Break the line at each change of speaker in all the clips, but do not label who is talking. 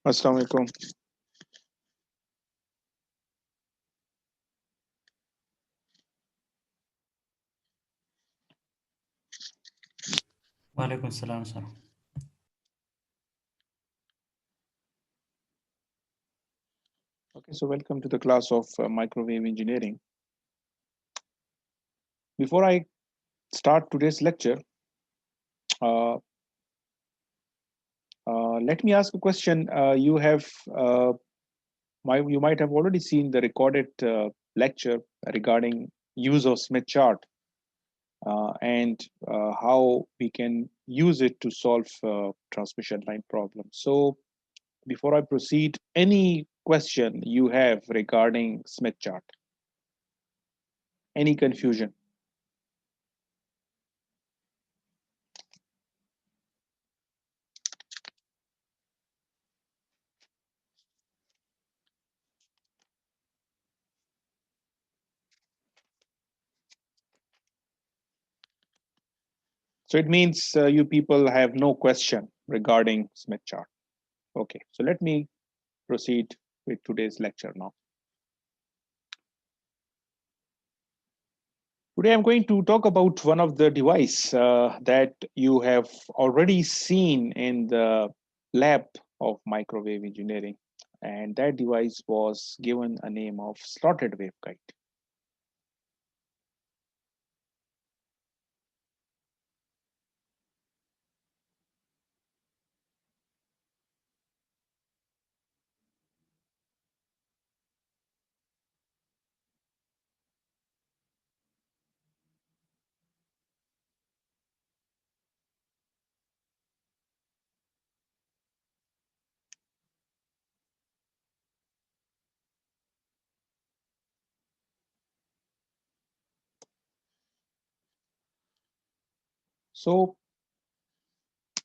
Assalamu alaikum.
Walaikum salam, sir.
Okay, so welcome to the class of microwave engineering. Before I start today's lecture, uh, let me ask a question. Uh, you might have already seen the recorded lecture regarding use of Smith chart and how we can use it to solve transmission line problems. So before I proceed, any question you have regarding Smith chart, any confusion? So it means you people have no question regarding Smith chart. Okay, so let me proceed with today's lecture now. Today I'm going to talk about one of the device that you have already seen in the lab of microwave engineering, and that device was given a name of slotted waveguide. So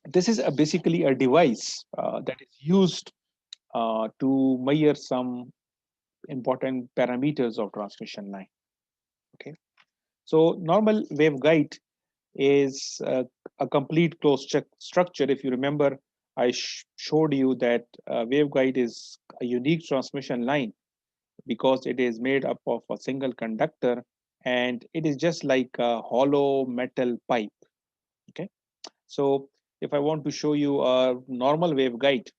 this is basically a device that is used to measure some important parameters of transmission line. Okay, so normal waveguide is a complete closed structure. If you remember, I showed you that waveguide is a unique transmission line because it is made up of a single conductor and it is just like a hollow metal pipe. Okay, so if I want to show you a normal waveguide,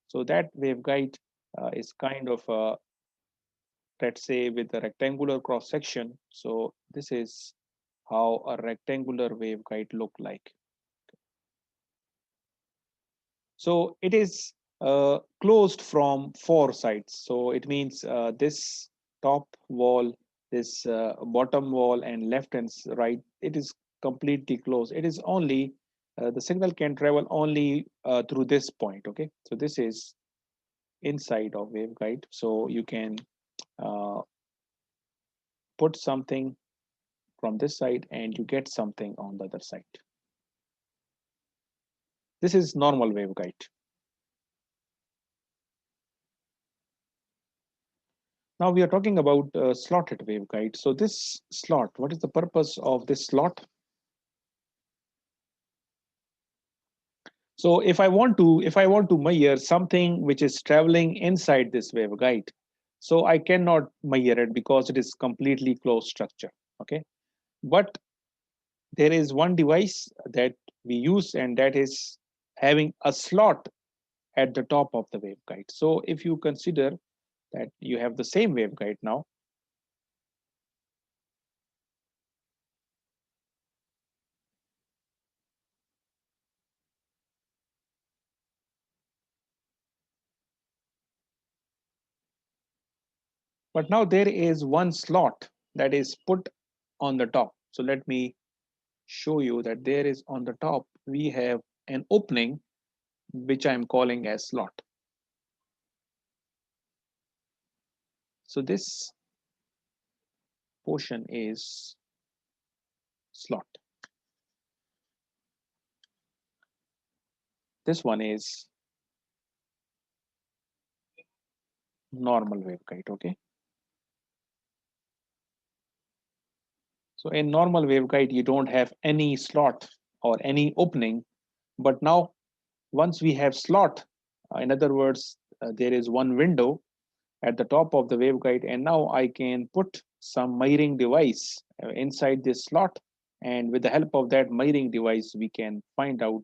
so that waveguide is kind of let's say with a rectangular cross section. So this is how a rectangular waveguide look like. So it is closed from four sides. So it means this top wall, this bottom wall, and left and right, it is completely closed. It is only the signal can travel only through this point. Okay, so this is inside of waveguide. So you can uh, put something from this side and you get something on the other side. This is normal waveguide. Now we are talking about slotted waveguide. So this slot, what is the purpose of this slot? So if I want to measure something which is traveling inside this waveguide, so I cannot measure it because it is completely closed structure. Okay, but there is one device that we use, and that is having a slot at the top of the waveguide. So if you consider that you have the same waveguide now, but now there is one slot that is put on the top. So let me show you that there is on the top, we have an opening, which I'm calling as slot. So this portion is slot. This one is normal waveguide, okay? So in normal waveguide, you don't have any slot or any opening, but now once we have slot, in other words, there is one window at the top of the waveguide, and now I can put some mirroring device inside this slot, and with the help of that mirroring device we can find out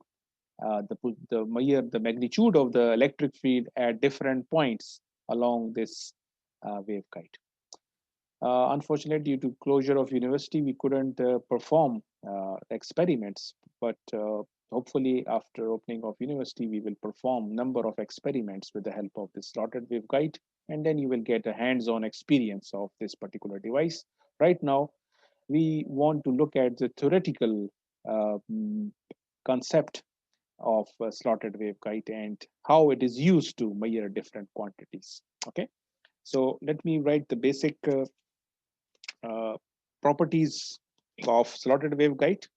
the magnitude of the electric field at different points along this waveguide. Unfortunately, due to closure of university, we couldn't perform experiments. But hopefully, after opening of university, we will perform number of experiments with the help of this slotted waveguide, and then you will get a hands-on experience of this particular device. Right now, we want to look at the theoretical uh, mm, concept of a slotted waveguide and how it is used to measure different quantities. Okay, so let me write the basic uh, properties of slotted waveguide.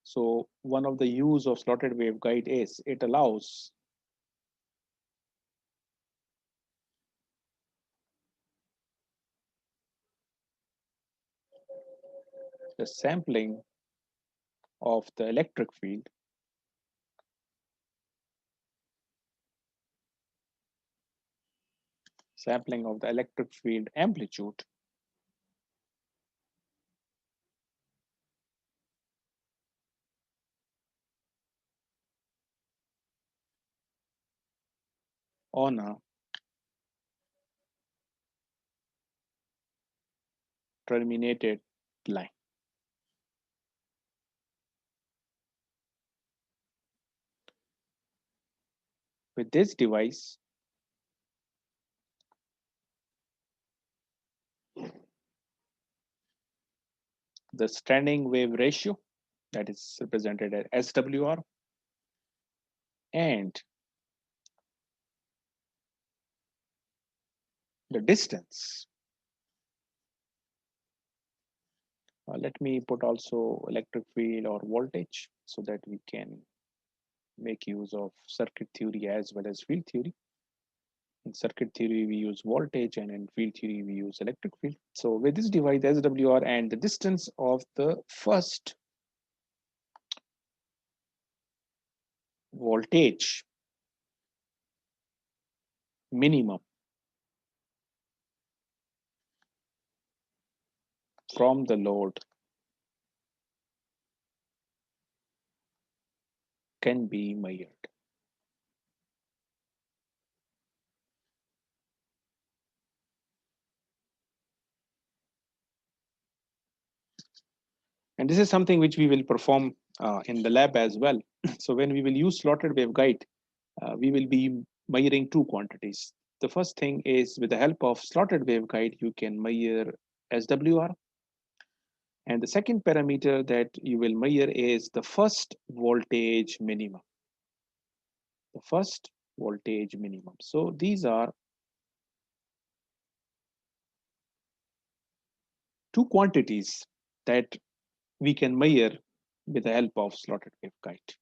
So one of the use of slotted waveguide is it allows the sampling of the electric field amplitude on a terminated line. With this device, the standing wave ratio, that is represented as SWR, and the distance. Let me put also electric field or voltage so that we can make use of circuit theory as well as field theory. In circuit theory, we use voltage, and in field theory, we use electric field. So with this device, SWR, and the distance of the first voltage minimum from the load can be measured. And this is something which we will perform in the lab as well. So when we will use slotted waveguide, we will be measuring two quantities. The first thing is with the help of slotted waveguide, you can measure SWR. And the second parameter that you will measure is the first voltage minimum. The first voltage minimum. So these are two quantities that we can measure with the help of slotted waveguide.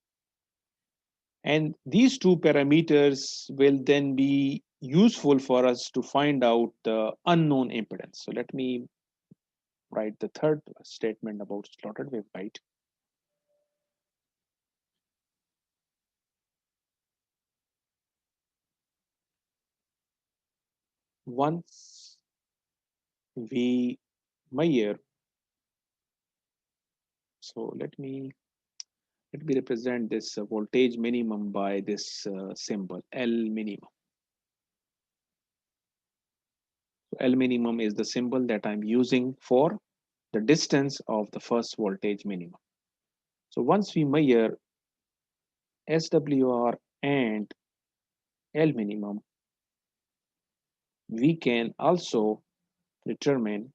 And these two parameters will then be useful for us to find out the unknown impedance. So let me write the third statement about slotted waveguide. Once we measure, so let me represent this voltage minimum by this symbol L minimum. So L minimum is the symbol that I'm using for the distance of the first voltage minimum. So once we measure SWR and L minimum, we can also determine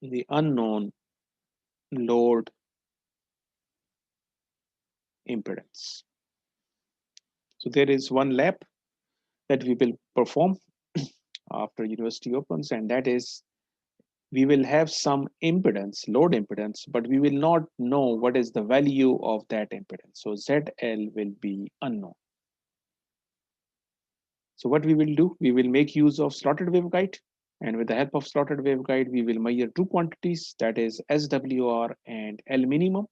the unknown load impedance. So there is one lab that we will perform after university opens, and that is we will have some impedance, load impedance, but we will not know what is the value of that impedance. So ZL will be unknown. So what we will do, we will make use of slotted waveguide. And with the help of slotted waveguide, we will measure two quantities, that is SWR and L minimum.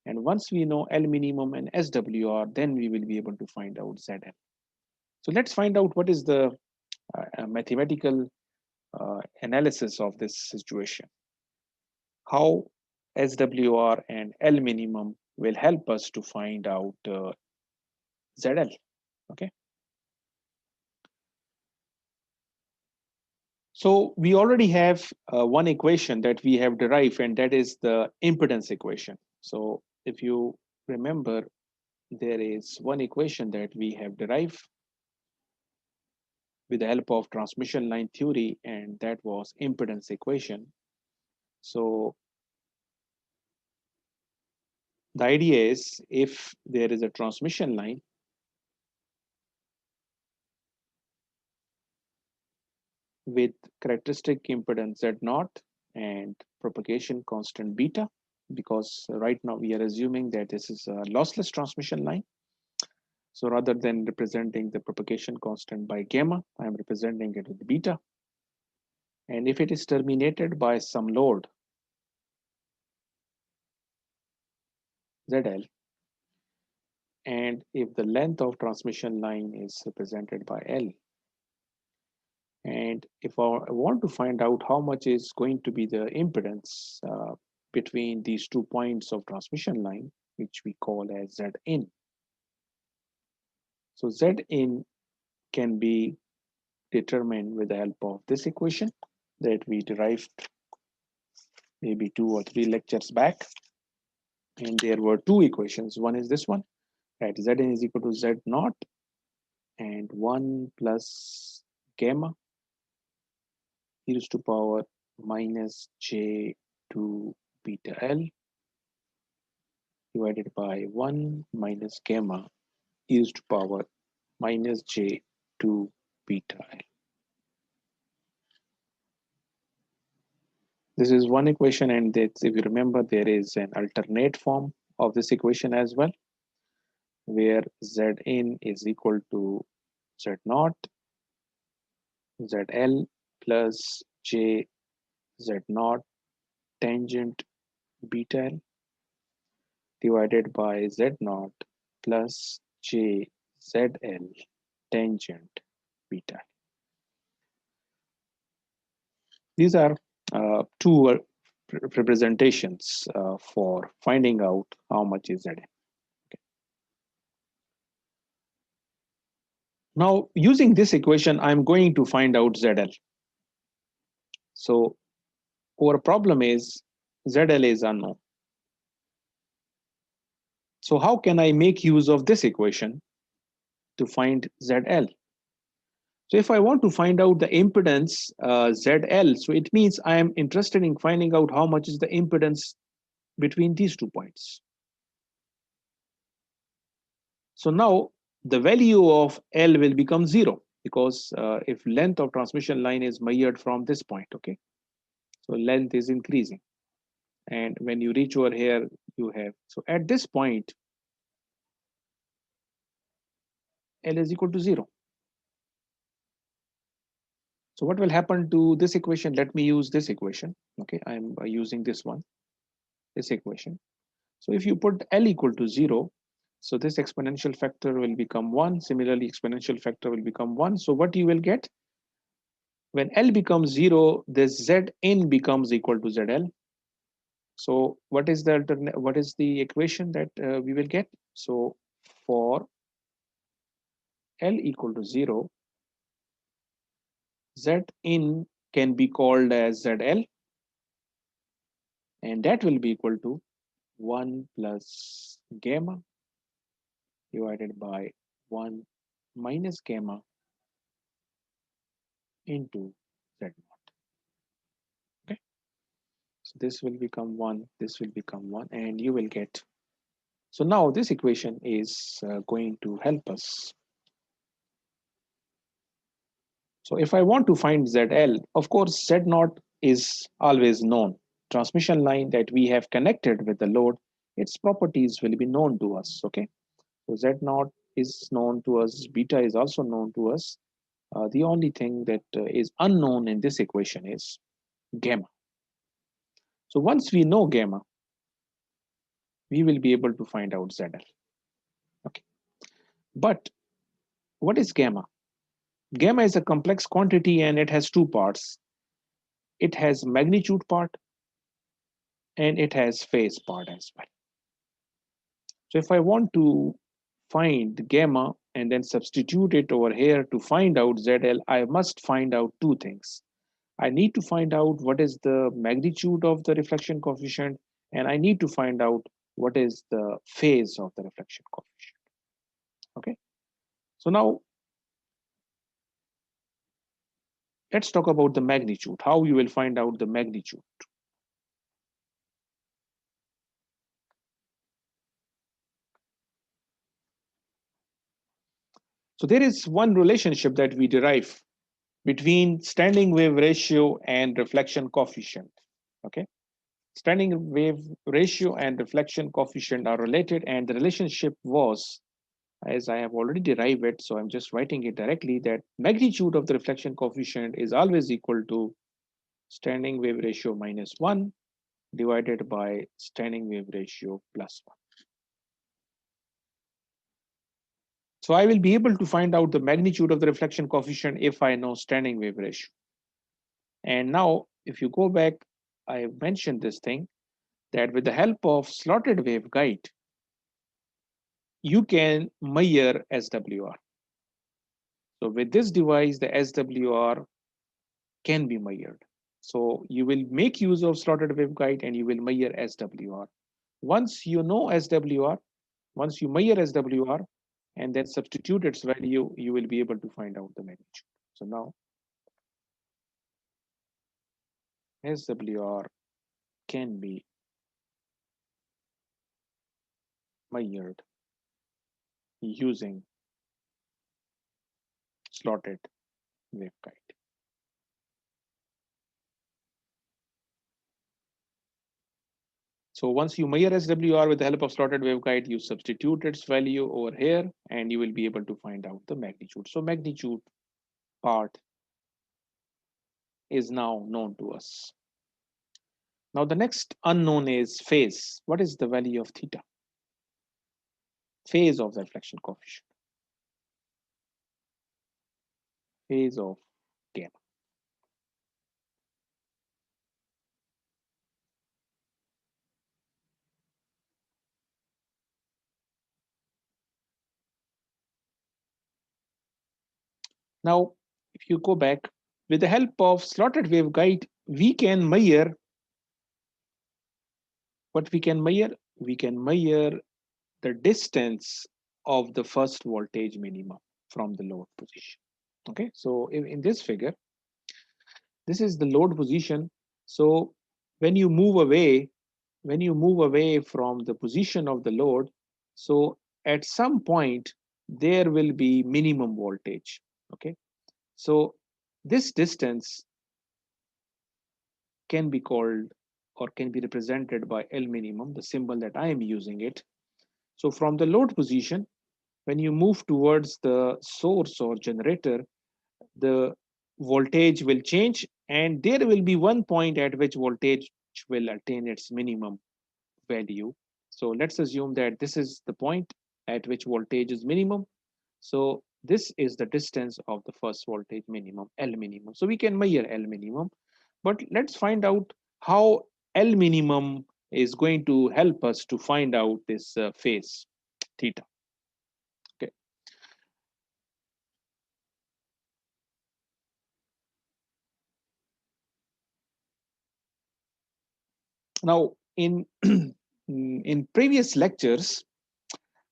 And once we know L minimum and SWR, then we will be able to find out ZL. So let's find out what is the mathematical analysis of this situation. How SWR and L minimum will help us to find out ZL. Okay. So we already have one equation that we have derived, and that is the impedance equation. So if you remember, there is one equation that we have derived with the help of transmission line theory, and that was impedance equation. So the idea is, if there is a transmission line with characteristic impedance Z0 and propagation constant beta, because right now we are assuming that this is a lossless transmission line. So rather than representing the propagation constant by gamma, I am representing it with beta. And if it is terminated by some load ZL, and if the length of transmission line is represented by L, and if I want to find out how much is going to be the impedance between these 2 points of transmission line, which we call as Zin. So Zin can be determined with the help of this equation that we derived maybe 2 or 3 lectures back. And there were two equations. One is this one, that Zn is equal to Z0 and 1 plus gamma e raised to power minus J2 beta L divided by 1 minus gamma e raised to power minus J2 beta L. This is one equation, and that's, if you remember, there is an alternate form of this equation as well, where Zn is equal to Z0 ZL plus J Z0 tangent beta L divided by Z0 plus J ZL tangent beta L. These are two representations for finding out how much is Zn. Okay. Now, using this equation, I'm going to find out ZL. So our problem is ZL is unknown. So how can I make use of this equation to find ZL? So if I want to find out the impedance ZL, so it means I am interested in finding out how much is the impedance between these 2 points. So now the value of L will become 0, because if length of transmission line is measured from this point, okay? So length is increasing. And when you reach over here, you have, so at this point, L is equal to 0. So what will happen to this equation? Let me use this equation. Okay, I'm using this one, this equation. So if you put L equal to 0, so this exponential factor will become 1. Similarly, exponential factor will become 1. So what you will get? When L becomes 0, this Zn becomes equal to ZL. So what is the alternate? What is the equation that we will get? So for L equal to 0, Zin can be called as ZL, and that will be equal to 1 plus gamma divided by 1 minus gamma into Z0. Okay, so this will become 1, this will become 1, and you will get. So now this equation is going to help us. So if I want to find ZL, of course, Z0 is always known. Transmission line that we have connected with the load, its properties will be known to us, okay? So Z0 is known to us, beta is also known to us. The only thing that is unknown in this equation is gamma. So once we know gamma, we will be able to find out ZL. Okay. But what is gamma? Gamma is a complex quantity and it has two parts. It has magnitude part and it has phase part as well. So if I want to find gamma and then substitute it over here to find out ZL, I must find out two things. I need to find out what is the magnitude of the reflection coefficient, and I need to find out what is the phase of the reflection coefficient. Okay. So now let's talk about the magnitude, how you will find out the magnitude. So there is one relationship that we derive between standing wave ratio and reflection coefficient. Okay. Standing wave ratio and reflection coefficient are related, and the relationship was, as I have already derived it, so I'm just writing it directly, that magnitude of the reflection coefficient is always equal to standing wave ratio minus 1 divided by standing wave ratio plus 1. So I will be able to find out the magnitude of the reflection coefficient if I know standing wave ratio. And now, if you go back, I mentioned this thing that with the help of slotted waveguide, you can measure SWR. So with this device, the SWR can be measured. So you will make use of slotted waveguide and you will measure SWR. Once you know SWR, once you measure SWR and then substitute its value, you will be able to find out the magnitude. So now SWR can be measured using slotted waveguide. So once you measure SWR with the help of slotted waveguide, you substitute its value over here and you will be able to find out the magnitude. So magnitude part is now known to us. Now the next unknown is phase. What is the value of theta? Phase of the reflection coefficient. Phase of gamma. Now, if you go back, with the help of slotted waveguide, we can measure what we can measure. We can measure the distance of the first voltage minimum from the load position. Okay, so in this figure, this is the load position. So when you move away, from the position of the load, so at some point there will be minimum voltage. Okay, so this distance can be called or can be represented by L minimum, the symbol that I am using it. So from the load position, when you move towards the source or generator, the voltage will change and there will be one point at which voltage will attain its minimum value. So let's assume that this is the point at which voltage is minimum. So this is the distance of the first voltage minimum, L minimum. So we can measure L minimum, but let's find out how L minimum is going to help us to find out this phase theta. Okay. Now in in previous lectures,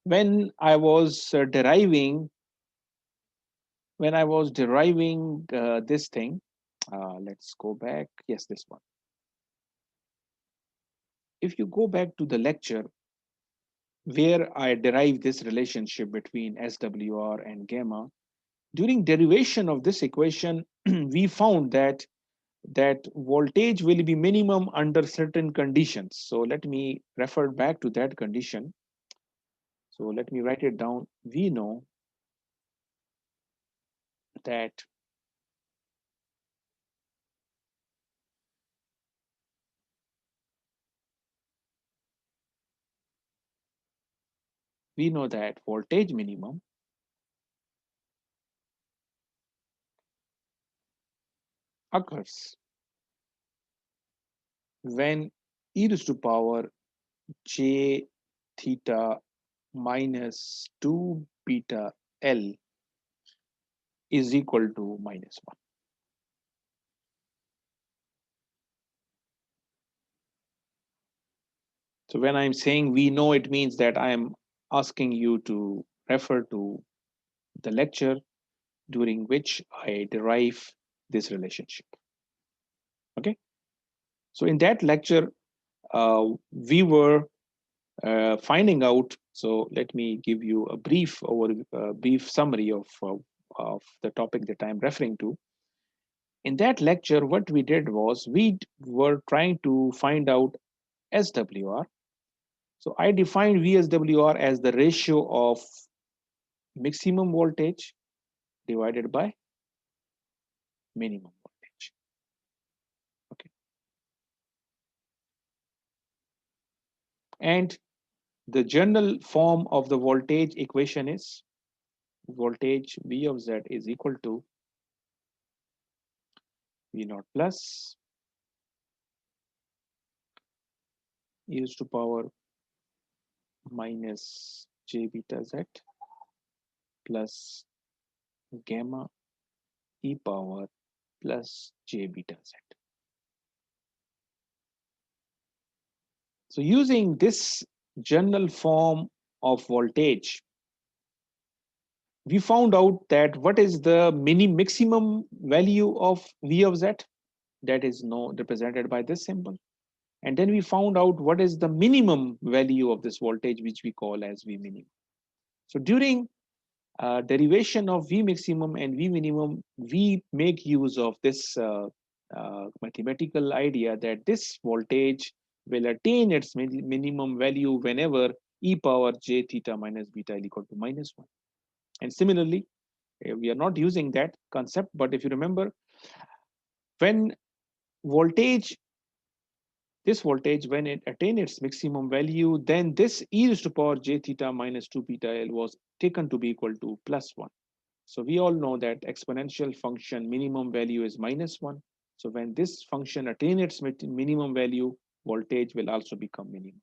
when I was deriving this thing, let's go back. Yes, this one. If you go back to the lecture where I derived this relationship between SWR and gamma, during derivation of this equation, we found that voltage will be minimum under certain conditions. So let me refer back to that condition. So let me write it down. We know that we know that voltage minimum occurs when e raised to power j theta minus 2 beta L is equal to minus 1. So when I'm saying we know, it means that I am asking you to refer to the lecture during which I derive this relationship. Okay. So in that lecture, we were finding out. So let me give you a brief summary of the topic that I'm referring to. In that lecture, what we did was we were trying to find out SWR. So I defined VSWR as the ratio of maximum voltage divided by minimum voltage. Okay. And the general form of the voltage equation is voltage V of Z is equal to V naught plus e raised to power minus j beta Z plus gamma e power plus j beta Z. So using this general form of voltage, we found out that what is the maximum value of V of Z, that is no represented by this symbol. And then we found out what is the minimum value of this voltage, which we call as V minimum. So during derivation of V maximum and V minimum, we make use of this mathematical idea that this voltage will attain its minimum value whenever e power j theta minus beta is equal to minus 1. And similarly, we are not using that concept, but if you remember, when voltage this voltage, when it attained its maximum value, then this e raised to power j theta minus 2 beta L was taken to be equal to plus 1. So we all know that exponential function minimum value is minus 1. So when this function attains its minimum value, voltage will also become minimum.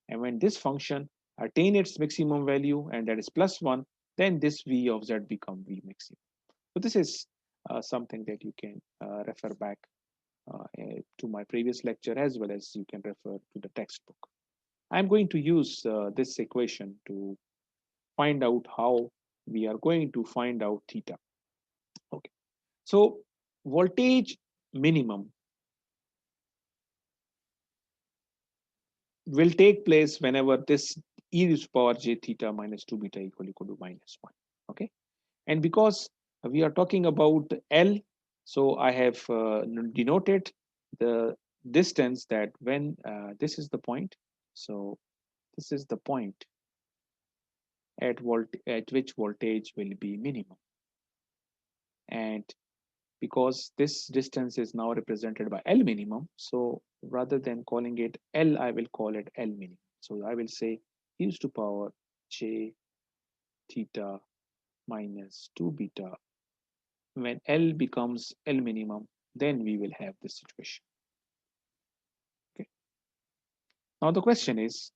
And when this function attains its maximum value, and that is plus 1, then this V of Z become V maximum. So this is something that you can refer back to my previous lecture, as well as you can refer to the textbook. I'm going to use this equation to find out how we are going to find out theta. Okay. So voltage minimum will take place whenever this e raised to power j theta minus 2 beta equal to minus 1. Okay. And because we are talking about L, so I have denoted the distance that when this is the point. So this is the point at which voltage will be minimum. And because this distance is now represented by L minimum, so rather than calling it L, I will call it L minimum. So I will say e raised to power j theta minus 2 beta. When L becomes L minimum, then we will have this situation. Okay. Now the question is,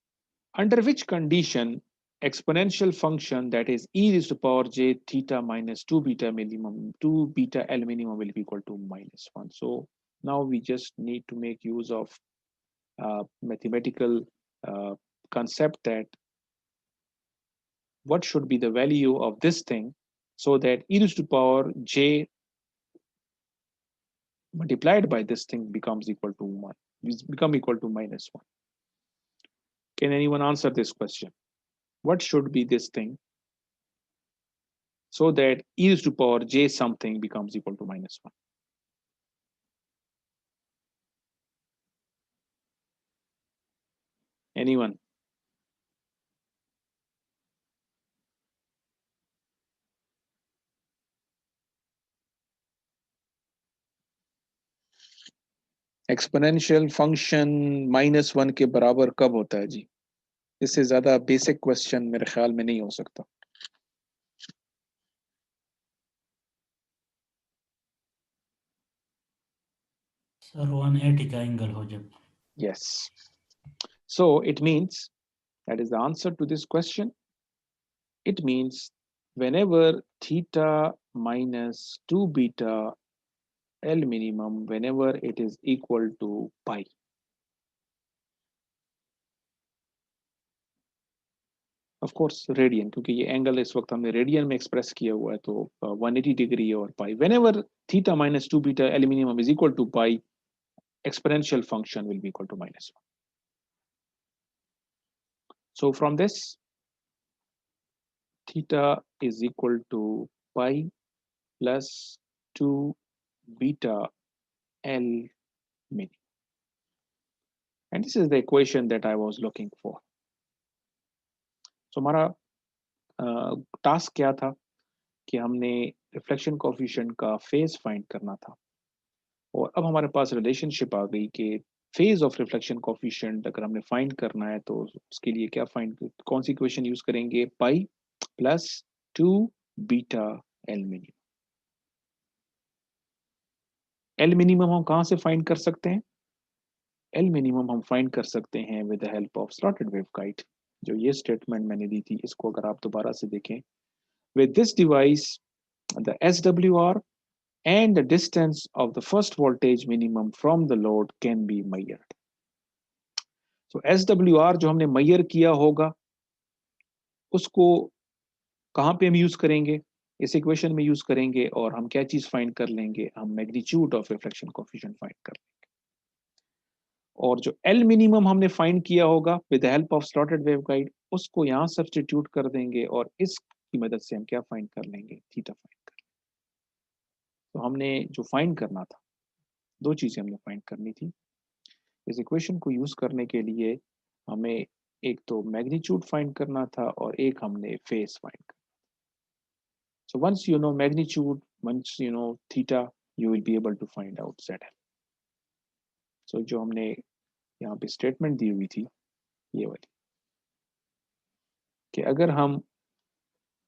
under which condition exponential function, that is e raised to power j theta minus 2 beta minimum 2 beta L minimum, will be equal to minus 1. So now we just need to make use of mathematical concept that what should be the value of this thing, so that e raised to power j multiplied by this thing becomes equal to 1, become equal to minus 1. Can anyone answer this question? What should be this thing so that e raised to power j something becomes equal to minus 1? Anyone? Exponential function -1 के बराबर कब होता है जी? इससे ज्यादा basic question मेरे ख्याल में नहीं हो सकता।
सर 180 का एंगल हो जब।
Yes. So it means that is the answer to this question. It means whenever theta minus 2 beta L minimum, whenever it is equal to pi. Of course radian, क्योंकि ये एंगल इस वक्त हमने radian में express किया हुआ है, तो 180 डिग्री और पाई। whenever theta minus 2 beta L minimum is equal to pi, exponential function will be equal to -1. So from this, theta is equal to pi plus 2 beta L min. And this is the equation that I was looking for. So हमारा task क्या था कि हमने reflection coefficient का phase find करना था, और अब हमारे पास रिलेशनशिप आ गई कि फेज ऑफ रिफ्लेक्शन कोफिशिएंट अगर हमने फाइंड करना है तो उसके लिए क्या फाइंड, कौन सी इक्वेशन यूज करेंगे? Pi plus 2 beta L minimum. L minimum हम कहाँ से फाइंड कर सकते हैं? एल मिनिमम हम फाइंड कर सकते हैं with the help of slotted waveguide. जो ये स्टेटमेंट मैंने दी थी, इसको अगर आप दोबारा से देखें, with this device the SWR and the distance of the first voltage minimum from the load can be measured. So SWR जो हमने measure किया होगा, उसको कहाँ पे हम यूज करेंगे? इस इक्वेशन में यूज करेंगे, और हम क्या चीज फाइंड कर लेंगे? हम magnitude of reflection coefficient find कर लेंगे। और जो एल मिनिमम हमने फाइंड किया होगा with the help of slotted waveguide, उसको यहाँ सब्स्टिट्यूट कर देंगे, और इसकी मदद से हम क्या फाइंड कर लेंगे? थीटा फाइंड कर लेंगे। तो हमने जो फाइंड करना था, दो चीजें हमने फाइंड करनी थी। इस इक्वेशन को यूज करने के लिए हमें एक तो मैग्नीट्यूड फाइंड करना था, और एक हमने फेस फाइंड करना। So once you know magnitude, once you know theta, you will be able to find out ZL. So जो हमने यहाँ पे स्टेटमेंट दी हुई थी, ये वाली, कि अगर हम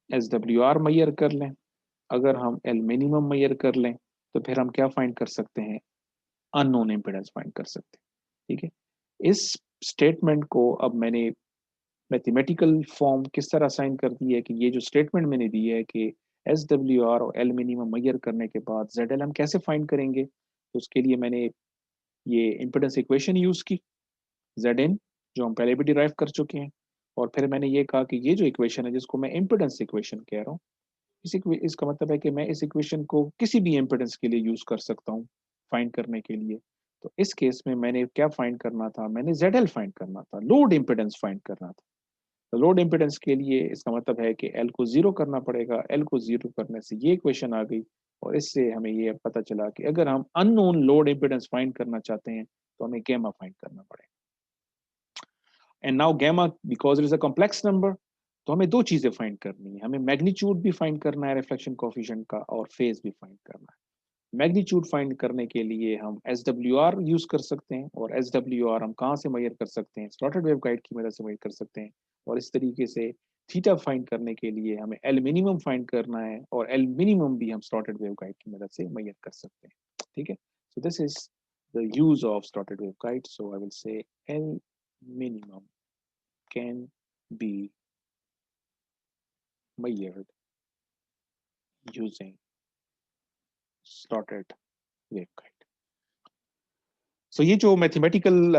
SWR मैयर कर लें, अगर हम L मिनिमम मैयर कर लें, तो फिर हम क्या फाइंड कर सकते हैं? अननोन इम्पीडेंस फाइंड कर सकते हैं। ठीक है, इस स्टेटमेंट को अब मैंने मैथमेटिकल फॉर्म किस तरह साइन कर दी है कि ये जो स्टेटमेंट मैंने दी है कि SWR और L मिनिमम मैयर करने के बाद ZL हम कैसे फाइंड करेंगे, तो उसके लिए मैंने ये इम्पीडेंस इक्वेशन यूज की, Zn, जो हम पहले भी डिराइव कर चुके हैं। और फिर मैंने ये कहा कि ये जो इक्वेशन है, जिसको मैं इम्पीडेंस इक्वेशन कह रहा हूँ, इसका मतलब है कि मैं इस इक्वेशन को किसी भी इम्पीडेंस के लिए यूज कर सकता हूँ फाइंड करने के लिए। तो इस केस में मैंने क्या फाइंड करना था? मैंने ZL फाइंड करना था, लोड इम्पीडेंस फाइंड करना था। तो लोड इम्पीडेंस के लिए इसका मतलब है कि L को जीरो करना पड़ेगा। L को जीरो करने से ये इक्वेशन आ गई, और इससे हमें ये पता चला कि अगर हम अननोन लोड इम्पीडेंस फाइंड करना चाहते हैं, तो हमें गैमा फाइंड करना पड़ेगा। And now gamma, because it is a complex number, तो हमें दो चीजें फाइंड करनी है। हमें मैग्नीट्यूड भी फाइंड करना है रिफ्लेक्शन कोफिशिएंट का, और फेज भी फाइंड करना है। मैग्नीट्यूड फाइंड करने के लिए हम SWR यूज कर सकते हैं, और SWR हम कहाँ से मेजर कर सकते हैं? स्लॉटेड वेवगाइड की मदद से मेजर कर सकते हैं। और इस तरीके से थीटा फाइंड करने के लिए हमें एल मिनिमम फाइंड करना है, और एल मिनिमम भी हम स्लॉटेड वेवगाइड की मदद से मेजर कर सकते हैं। ठीक है, so this is the use of slotted waveguide. So I will say L minimum can be measured using slotted waveguide। सो ये जो मैथमेटिकल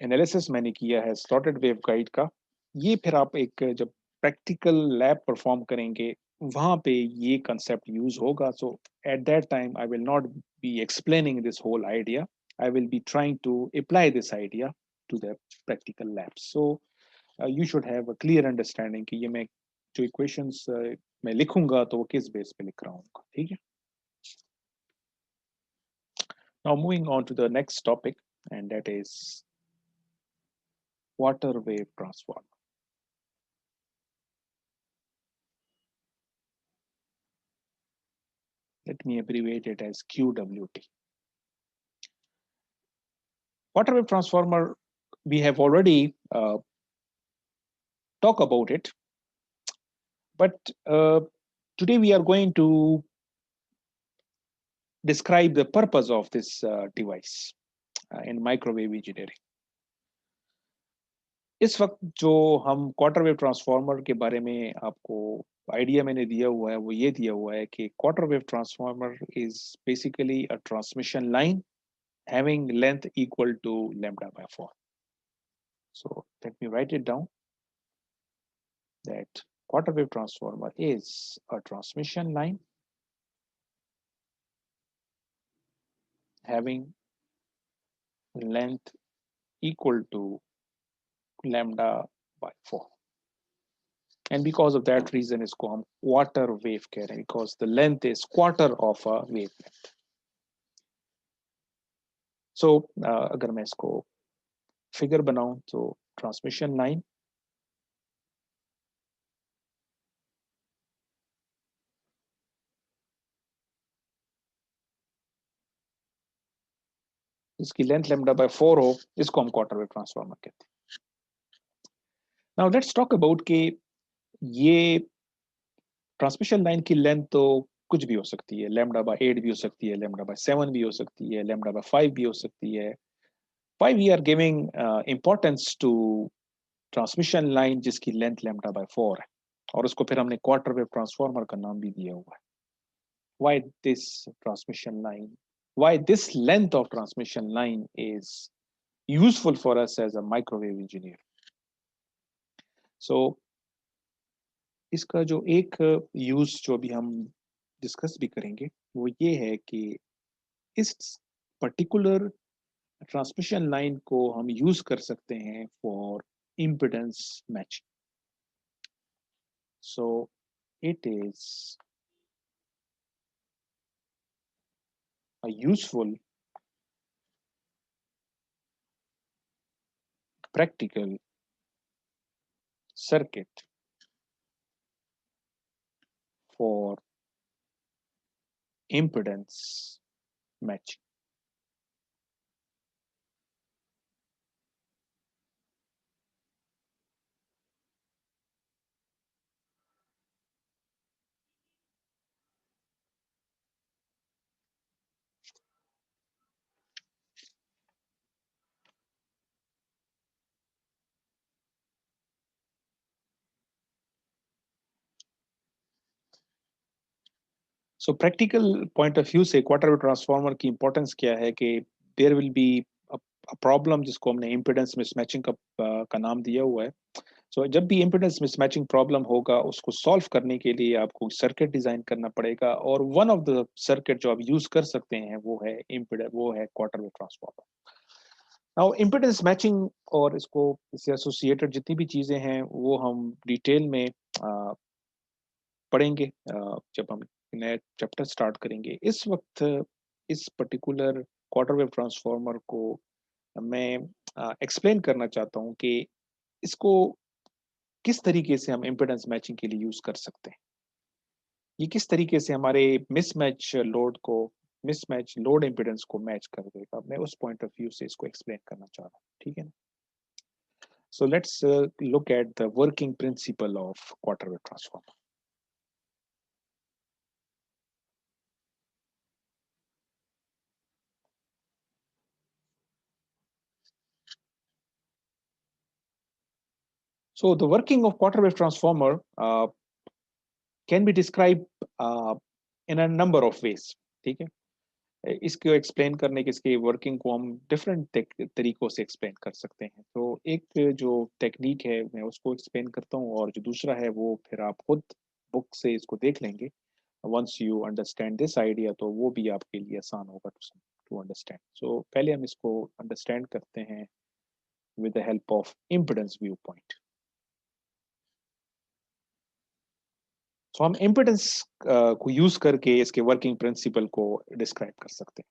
एनालिसिस मैंने किया है स्लॉटेड वेवगाइड का, ये फिर आप एक जब प्रैक्टिकल लैब परफॉर्म करेंगे, वहां पे ये कंसेप्ट यूज होगा। So at that time I will not be explaining this whole idea, I will be trying to apply this idea to the practical lab. So you should have a clear understanding कि ये मैं जो equations मैं लिखूंगा तो वो किस base पे लिख रहा हूँ। ठीक है, now moving on to the next topic, and that is water wave transformer। Let me abbreviate it as QWT. Quarter wave transformer, we have already talked about it, but today we are going to describe the purpose of this device in microwave engineering. इस वक्त जो हम quarter wave transformer के बारे में आपको idea मैंने दिया हुआ है वो ये दिया हुआ है कि quarter wave transformer is basically a transmission line having length equal to lambda by 4. So let me write it down that quarter wave transformer is a transmission line having length equal to lambda by 4. And because of that reason इसको हम quarter wave कह रहे हैं because the length is quarter of a wavelength. So अगर मैं इसको figure बनाऊं तो ट्रांसमिशन लाइन इसकी लेंथ लैम्डा बाय 4 हो इसको हम क्वार्टर वेव ट्रांसफार्मर कहते हैं. नाउ लेट्स टॉक अबाउट कि ये ट्रांसमिशन लाइन की लेंथ तो कुछ भी हो सकती है, लैम्डा बाय 8 भी हो सकती है, लैम्डा बाय 7 भी हो सकती है, लैम्डा बाय 5 भी हो सकती है. Why we are giving importance to transmission line जिसकी लेंथ लैम्डा बाय 4 है और उसको फिर हमने क्वार्टर वेव ट्रांसफार्मर का नाम भी दिया हुआ है. Why this transmission line, why this length of transmission line is useful for us as a microwave engineer. So इसका जो एक यूज जो अभी हम डिस्कस भी करेंगे वो ये है कि इस पर्टिकुलर ट्रांसमिशन लाइन को हम यूज कर सकते हैं for impedance matching. So it is a useful practical circuit for impedance matching. So practical point of view से क्वार्टर वेव ट्रांसफार्मर की इंपॉर्टेंस क्या है कि there will be a problem जिसको हमने इम्पीडेंस मिसमैचिंग का नाम दिया हुआ है. सो जब भी इम्पीडेंस मिसमैचिंग प्रॉब्लम होगा उसको सॉल्व करने के लिए आपको सर्किट डिजाइन करना पड़ेगा और वन ऑफ द सर्किट जो आप यूज कर सकते हैं वो है quarter wave transformer. Now impedance matching और इससे एसोसिएटेड जितनी भी चीजें हैं वो हम डिटेल में पढ़ेंगे जब हम नया चैप्टर स्टार्ट करेंगे. इस वक्त इस पर्टिकुलर क्वार्टर वेव ट्रांसफार्मर को मैं एक्सप्लेन करना चाहता हूं कि इसको किस तरीके से हम इम्पीडेंस मैचिंग के लिए यूज कर सकते हैं. ये किस तरीके से हमारे मिसमैच लोड इम्पीडेंस को मैच कर देगा. मैं उस पॉइंट ऑफ व्यू से इसको एक्सप्लेन करना चाह रहा हूँ. ठीक है ना. So let's look at the working principle of quarter wave transformer. So the working of quarter wave transformer can be described in a number of ways. ठीक है. इसको एक्सप्लेन करने के इसके वर्किंग को हम डिफरेंट तरीकों से एक्सप्लेन कर सकते हैं. तो एक जो टेक्निक है मैं उसको एक्सप्लेन करता हूँ और जो दूसरा है वो फिर आप खुद बुक से इसको देख लेंगे. Once you understand this idea तो वो भी आपके लिए आसान होगा टू अंडरस्टैंड. सो पहले हम इसको अंडरस्टैंड करते हैं with the help of impedance view point. तो हम इम्पिडेंस को यूज करके इसके वर्किंग प्रिंसिपल को डिस्क्राइब कर सकते हैं.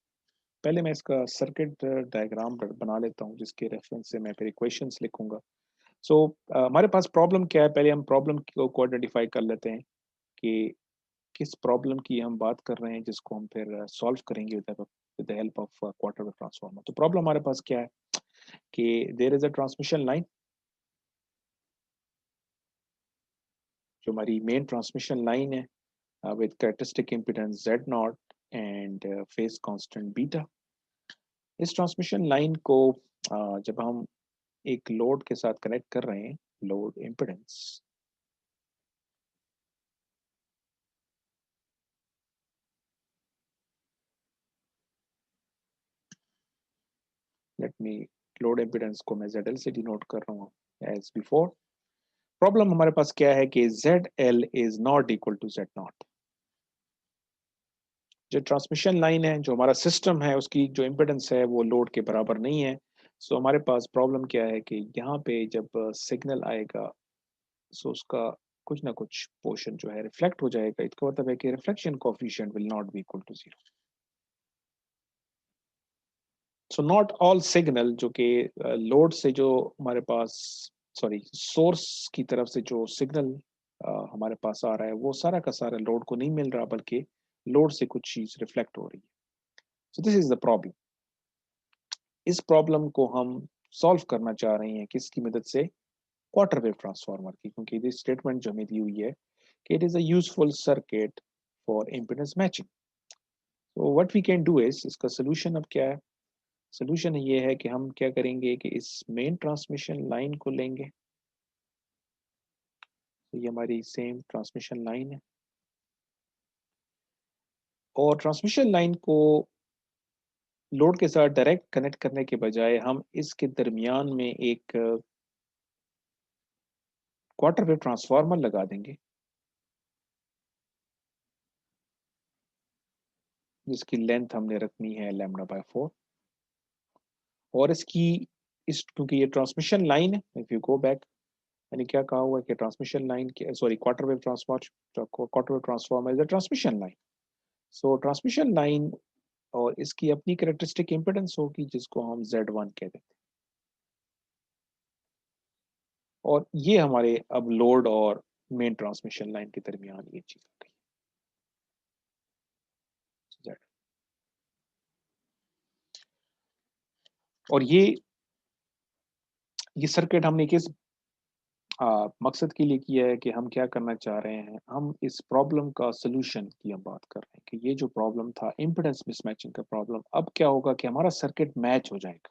पहले मैं इसका सर्किट डायग्राम बना लेता हूं जिसके रेफरेंस से मैं फिर इक्वेशंस लिखूंगा. सो हमारे पास प्रॉब्लम क्या है. पहले हम प्रॉब्लम को आइडेंटिफाई कर लेते हैं कि किस प्रॉब्लम की हम बात कर रहे हैं जिसको हम फिर सॉल्व करेंगे with the help of quarter wave transformer. तो प्रॉब्लम हमारे पास क्या है. कि there is a transmission line, जो हमारी मेन ट्रांसमिशन लाइन है with characteristic impedance Z naught and phase constant beta. इस ट्रांसमिशन लाइन को जब हम एक लोड के साथ कनेक्ट कर रहे हैं, load impedance, let me, load impedance को मैं ZL से डिनोट कर रहा हूँ एज बिफोर। प्रॉब्लम हमारे पास क्या है कि ZL is not equal to Z naught. जो ट्रांसमिशन लाइन है, जो हमारा सिस्टम है, उसकी जो इम्पीडेंस है वो लोड के बराबर नहीं है। सो हमारे पास प्रॉब्लम क्या है कि यहाँ पे जब सिग्नल आएगा, सो उसका कुछ ना कुछ पोर्शन जो है रिफ्लेक्ट हो जाएगा। इसका मतलब है कि reflection coefficient will not be equal to zero. So not all signal जो कि लोड से जो हमारे पास, सॉरी, सोर्स की तरफ से जो सिग्नल हमारे पास आ रहा है, वो सारा का सारा लोड को नहीं मिल रहा, बल्कि लोड से कुछ चीज रिफ्लेक्ट हो रही है। So this is the problem. इस प्रॉब्लम को हम सॉल्व करना चाह रहे हैं किसकी मदद से? क्वार्टर वेव ट्रांसफार्मर की, क्योंकि दिस स्टेटमेंट जो हमें दी हुई है कि it is a useful circuit for impedance matching. तो what we can do is, इसका सोल्यूशन अब क्या है? सोल्यूशन ये है कि हम क्या करेंगे कि इस मेन ट्रांसमिशन लाइन को लेंगे। तो ये हमारी सेम ट्रांसमिशन लाइन है, और ट्रांसमिशन लाइन को लोड के साथ डायरेक्ट कनेक्ट करने के बजाय हम इसके दरमियान में एक क्वार्टर वेव ट्रांसफार्मर लगा देंगे, जिसकी लेंथ हमने रखनी है λ/4। और इसकी, इस क्योंकि ये ट्रांसमिशन लाइन है, इफ यू गो बैक, मैंने क्या कहा हुआ है कि ट्रांसमिशन लाइन के, sorry, quarter wave transformer is a transmission line. So transmission line और इसकी अपनी कैरेक्टरिस्टिक इम्पीडेंस होगी, जिसको हम Z1 कहते हैं। और ये हमारे अब लोड और मेन ट्रांसमिशन लाइन के दरमियान ये चीज आ गई Z। और ये सर्किट हमने किस मकसद के लिए किया है कि हम क्या करना चाह रहे हैं? हम इस प्रॉब्लम का सोल्यूशन की हम बात कर रहे हैं कि ये जो प्रॉब्लम था इम्पीडेंस मिसमैचिंग का प्रॉब्लम, अब क्या होगा कि हमारा सर्किट मैच हो जाएगा।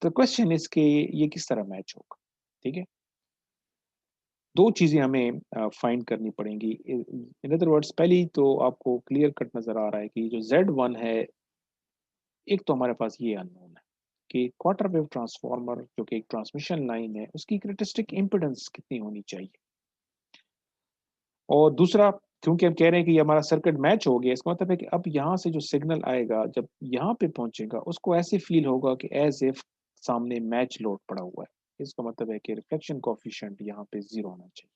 तो क्वेश्चन इज कि ये किस तरह मैच होगा? ठीक है, दो चीजें हमें फाइंड करनी पड़ेंगी। इन अदर वर्ड्स, पहली तो आपको क्लियर कट नजर आ रहा है कि जो Z1 है, एक तो हमारे पास ये अननोन है कि क्वार्टर वेव ट्रांसफार्मर जो कि एक ट्रांसमिशन लाइन है, उसकी कैरेक्टरिस्टिक इम्पीडेंस कितनी होनी चाहिए। और दूसरा, क्योंकि हम कह रहे हैं कि ये हमारा सर्किट मैच हो गया, इसका मतलब है कि अब यहाँ से जो सिग्नल आएगा, जब यहाँ पे पहुंचेगा, उसको ऐसे फील होगा कि एज इफ सामने मैच लोड पड़ा हुआ है। इसका मतलब है कि रिफ्लेक्शन कोफिशिएंट यहाँ पे जीरो होना चाहिए।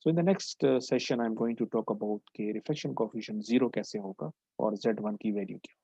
So in the next session I am going to talk about कि रिफ्लेक्शन कोफिशिएंट जीरो कैसे होगा और Z1 की वैल्यू क्या